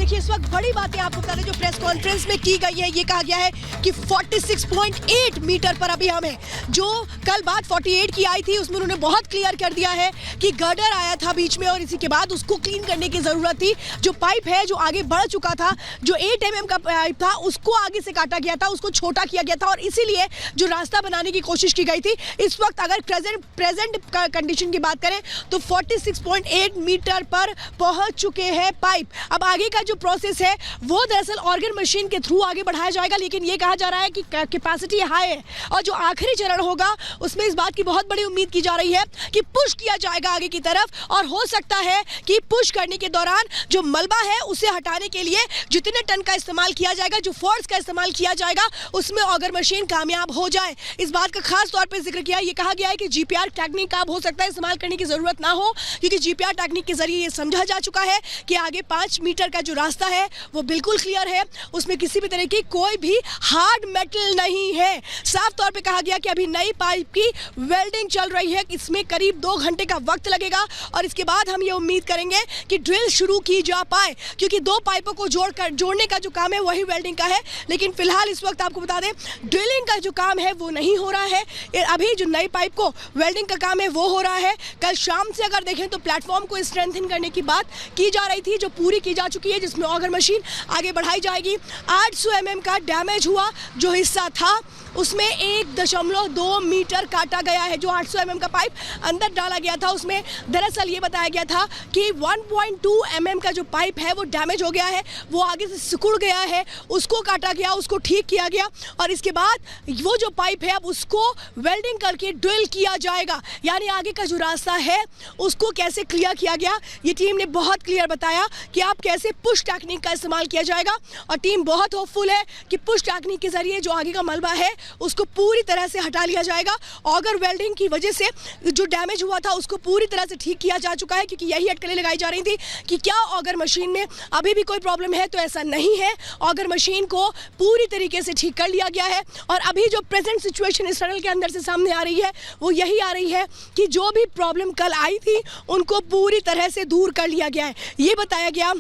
देखिए इस वक्त बड़ी बातें आपको बता दें जो प्रेस कॉन्फ्रेंस में की गई है। ये कहा गया है कि 46.8 मीटर पर अभी हम हैं। जो कल बात 48 की आई थी उसमें उन्होंने बहुत क्लियर कर दिया है कि गर्डर आया था बीच में और इसी के बाद उसको क्लीन करने की जरूरत थी। जो पाइप है जो आगे बढ़ चुका था, जो 8 mm का पाइप था उसको आगे से काटा गया था, उसको छोटा किया गया था और इसीलिए जो रास्ता बनाने की कोशिश की गई थी। इस वक्त अगर प्रेजेंट कंडीशन की बात करें तो 46.8 मीटर पर पहुंच चुके हैं पाइप। अब आगे का जो प्रोसेस है वो दरअसल ऑर्गन मशीन के थ्रू आगे बढ़ाया जाएगा, लेकिन ये कहा जा रहा है कि कैपेसिटी हाई है और जो आखिरी चरण होगा उसमें इस बात की बहुत बड़ी उम्मीद की जा रही है कि पुश किया जाएगा आगे की तरफ और हो सकता है कि पुश करने के दौरान जो मलबा है उसे हटाने के लिए जितने टन का इस्तेमाल किया जाएगा, जो फोर्स का इस्तेमाल किया जाएगा, उसमें ऑर्गन मशीन कामयाब हो जाए। इस बात का खास तौर पर जिक्र किया, ये कहा गया है कि जीपीआर टेक्निक का हो सकता है इस्तेमाल करने की जरूरत ना हो, क्योंकि जीपीआर टेक्निक के जरिए ये समझा जा चुका है कि आगे 5 मीटर का जो रास्ता है वो बिल्कुल क्लियर है, उसमें किसी भी तरह की कोई भी हार्ड मेटल नहीं है। साफ तौर पे कहा गया कि अभी नई पाइप की वेल्डिंग चल रही है, इसमें करीब 2 घंटे का वक्त लगेगा और इसके बाद हम ये उम्मीद करेंगे कि ड्रिल शुरू की जा पाए, क्योंकि 2 पाइपों को जोड़ने का जो काम है वही वेल्डिंग का है। लेकिन फिलहाल इस वक्त आपको बता दें ड्रिलिंग का जो काम है वो नहीं हो रहा है, अभी जो नई पाइप को वेल्डिंग का काम है वो हो रहा है। कल शाम से अगर देखें तो प्लेटफॉर्म को स्ट्रेंथन करने की बात की जा रही थी जो पूरी की जा चुकी है, जिसमें ऑर्गन मशीन आगे बढ़ाई जाएगी। 800 mm का डैमेज हुआ जो हिस्सा था उसमें 1.2 मीटर काटा गया है। जो 800 mm का पाइप अंदर डाला गया था उसमें दरअसल ये बताया गया था कि 1.2 mm का जो पाइप है वो डैमेज हो गया है, वो आगे से सिकुड़ गया है, उसको काटा गया, उसको ठीक किया गया और इसके बाद वो जो पाइप है अब उसको वेल्डिंग करके ड्रिल किया जाएगा। यानी आगे का जो रास्ता है उसको कैसे क्लियर किया गया, ये टीम ने बहुत क्लियर बताया कि आप कैसे पुश टेक्निक का इस्तेमाल किया जाएगा और टीम बहुत होपफुल है कि पुश टेक्निक के जरिए जो आगे का मलबा है उसको पूरी तरह से हटा लिया जाएगा। ऑगर वेल्डिंग की वजह से जो डैमेज हुआ था उसको पूरी तरह से ठीक किया जा चुका है, क्योंकि यही अटकलें लगाई जा रही थी कि क्या ऑगर मशीन में अभी भी कोई प्रॉब्लम है, तो ऐसा नहीं है। ऑगर मशीन को पूरी तरीके से ठीक कर लिया गया है और अभी जो प्रेजेंट सिचुएशन इस टनल के अंदर से सामने आ रही है वो यही आ रही है कि जो भी प्रॉब्लम कल आई थी उनको पूरी तरह से दूर कर लिया गया है। ये बताया गया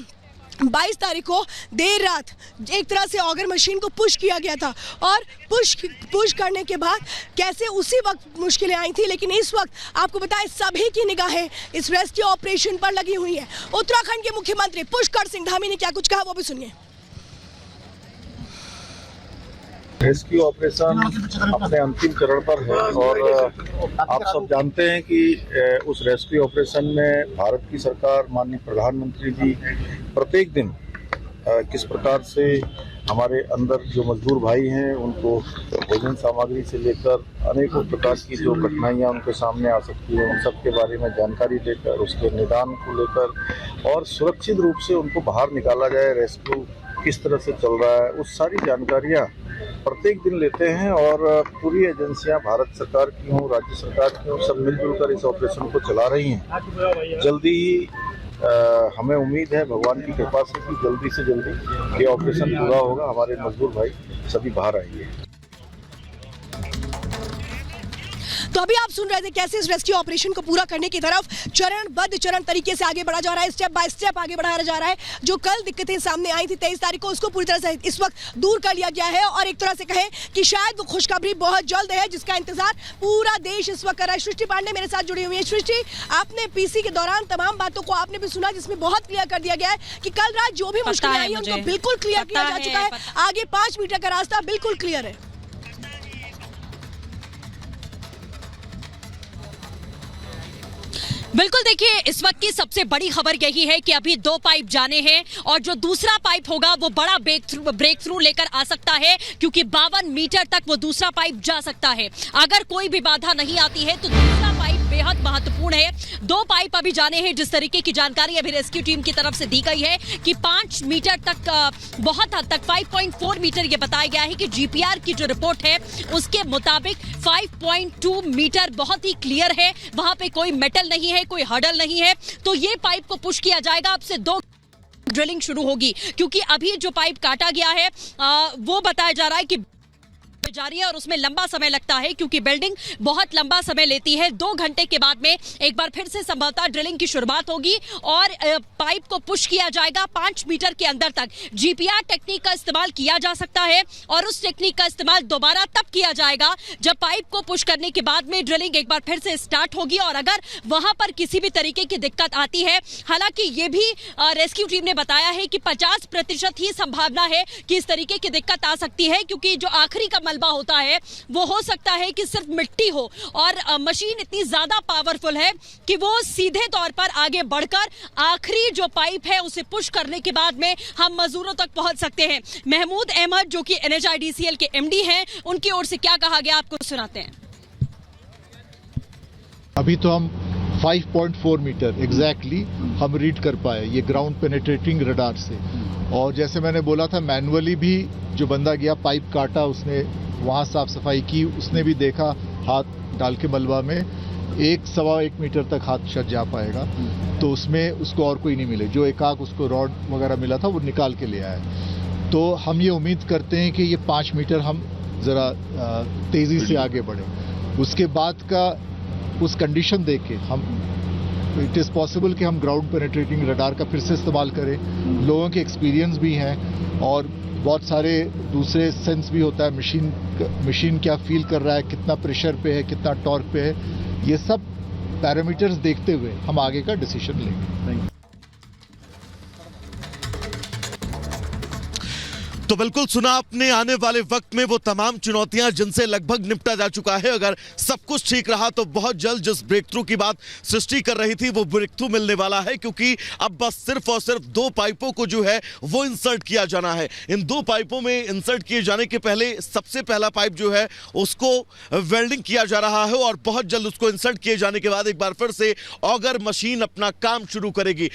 22 तारीख को देर रात एक तरह से ऑगर मशीन को पुश किया गया था और पुश करने के बाद कैसे उसी वक्त मुश्किलें आई थी, लेकिन इस वक्त आपको बताएं सभी की निगाहें इस रेस्क्यू ऑपरेशन पर लगी हुई है। उत्तराखंड के मुख्यमंत्री पुष्कर सिंह धामी ने क्या कुछ कहा वो भी सुनिए। रेस्क्यू ऑपरेशन अपने अंतिम चरण पर है और आप सब जानते हैं कि उस रेस्क्यू ऑपरेशन में भारत की सरकार, माननीय प्रधानमंत्री जी प्रत्येक दिन किस प्रकार से हमारे अंदर जो मजदूर भाई हैं उनको भोजन सामग्री से लेकर अनेकों प्रकार की जो कठिनाइयां उनके सामने आ सकती हैं उन सब के बारे में जानकारी लेकर उसके निदान को लेकर और सुरक्षित रूप से उनको बाहर निकाला जाए, रेस्क्यू किस तरह से चल रहा है, उस सारी जानकारियां प्रत्येक दिन लेते हैं और पूरी एजेंसियां भारत सरकार की हों, राज्य सरकार की हों, सब मिलजुल कर इस ऑपरेशन को चला रही हैं। जल्दी ही हमें उम्मीद है भगवान की कृपा से कि जल्दी से जल्दी ये ऑपरेशन पूरा होगा, हमारे मजदूर भाई सभी बाहर आएंगे। तो अभी आप सुन रहे थे कैसे इस रेस्क्यू ऑपरेशन को पूरा करने की तरफ चरण तरीके से आगे बढ़ा जा रहा है, स्टेप बाय स्टेप आगे बढ़ाया जा रहा है। जो कल दिक्कतें सामने आई थी 23 तारीख को उसको पूरी तरह से इस वक्त दूर कर लिया गया है और एक तरह से कहें कि शायद वो खुशखबरी बहुत जल्द है जिसका इंतजार पूरा देश इस वक्त कर रहा है। सृष्टि पांडे मेरे साथ जुड़ी हुई है। सृष्टि, आपने पीसी के दौरान तमाम बातों को आपने भी सुना जिसमें बहुत क्लियर कर दिया गया है कि कल रात जो भी मुश्किलें आई उनको बिल्कुल क्लियर किया जा चुका है। आगे 5 मीटर का रास्ता बिल्कुल क्लियर है। बिल्कुल, देखिए इस वक्त की सबसे बड़ी खबर यही है कि अभी 2 पाइप जाने हैं और जो दूसरा पाइप होगा वो बड़ा ब्रेक थ्रू लेकर आ सकता है, क्योंकि 52 मीटर तक वो दूसरा पाइप जा सकता है। अगर कोई भी बाधा नहीं आती है तो दूसरा पाइप बेहद महत्वपूर्ण है। 2 पाइप अभी जाने हैं। जिस तरीके की जानकारी अभी रेस्क्यू टीम की तरफ से दी गई है कि 5 मीटर तक, बहुत हद तक 5.4 मीटर ये बताया गया है कि जीपीआर की जो रिपोर्ट है उसके मुताबिक 5.2 मीटर बहुत ही क्लियर है, वहां पे कोई मेटल नहीं है, कोई हडल नहीं है। तो ये पाइप को पुश किया जाएगा। अब से 2 ड्रिलिंग शुरू होगी, क्योंकि अभी जो पाइप काटा गया है वो बताया जा रहा है कि में जा रही है और उसमें लंबा समय लगता है क्योंकि बिल्डिंग बहुत लंबा समय लेती है। 2 घंटे के बाद में एक बार फिर से संभवतः ड्रिलिंग की शुरुआत होगी और पाइप को पुश किया जाएगा 5 मीटर के अंदर तक। जीपीआर टेक्निक का इस्तेमाल किया जा सकता है और उस टेक्निक का इस्तेमाल दोबारा तब किया जाएगा जब पाइप को पुश करने के बाद में ड्रिलिंग एक बार फिर से स्टार्ट होगी और अगर वहां पर किसी भी तरीके की दिक्कत आती है, हालांकि ये भी रेस्क्यू टीम ने बताया है कि 50% ही संभावना है कि इस तरीके की दिक्कत आ सकती है क्योंकि जो आखिरी का मलबा होता है वो हो सकता है कि सिर्फ मिट्टी हो और मशीन इतनी ज्यादा पावरफुल है कि वो सीधे तौर पर आगे बढ़कर आखिरी जो पाइप है उसे पुश करने के बाद में हम मजदूरों तक पहुंच सकते हैं। महमूद अहमद जो कि NHIDCL के MD हैं, उनकी ओर से क्या कहा गया आपको सुनाते हैं। अभी तो हम 5.4 मीटर एग्जैक्टली हम रीड कर पाए ये ग्राउंड पेनिट्रेटिंग रडार से। और जैसे मैंने बोला था मैनुअली भी जो बंदा गया पाइप काटा, उसने वहाँ साफ सफाई की, उसने भी देखा हाथ डाल के मलबा में 1-1.25 मीटर तक हाथ शायद जा पाएगा, तो उसमें उसको और कोई नहीं मिले। जो एकाक उसको रॉड वगैरह मिला था वो निकाल के ले आया। तो हम ये उम्मीद करते हैं कि ये 5 मीटर हम ज़रा तेज़ी से आगे बढ़े। उसके बाद का उस कंडीशन देख के हम इट इज़ पॉसिबल कि हम ग्राउंड पेनिट्रेटिंग रडार का फिर से इस्तेमाल करें। लोगों के एक्सपीरियंस भी हैं और बहुत सारे दूसरे सेंस भी होता है, मशीन क्या फील कर रहा है, कितना प्रेशर पे है, कितना टॉर्क पे है, ये सब पैरामीटर्स देखते हुए हम आगे का डिसीजन लेंगे। तो बिल्कुल सुना आपने, आने वाले वक्त में वो तमाम चुनौतियां जिनसे लगभग निपटा जा चुका है, अगर सब कुछ ठीक रहा तो बहुत जल्द जिस ब्रेक थ्रू की बात सृष्टि कर रही थी वो ब्रेक थ्रू मिलने वाला है क्योंकि अब बस सिर्फ और सिर्फ 2 पाइपों को जो है वो इंसर्ट किया जाना है। इन 2 पाइपों में इंसर्ट किए जाने के पहले सबसे पहला पाइप जो है उसको वेल्डिंग किया जा रहा है और बहुत जल्द उसको इंसर्ट किए जाने के बाद एक बार फिर से ऑगर मशीन अपना काम शुरू करेगी।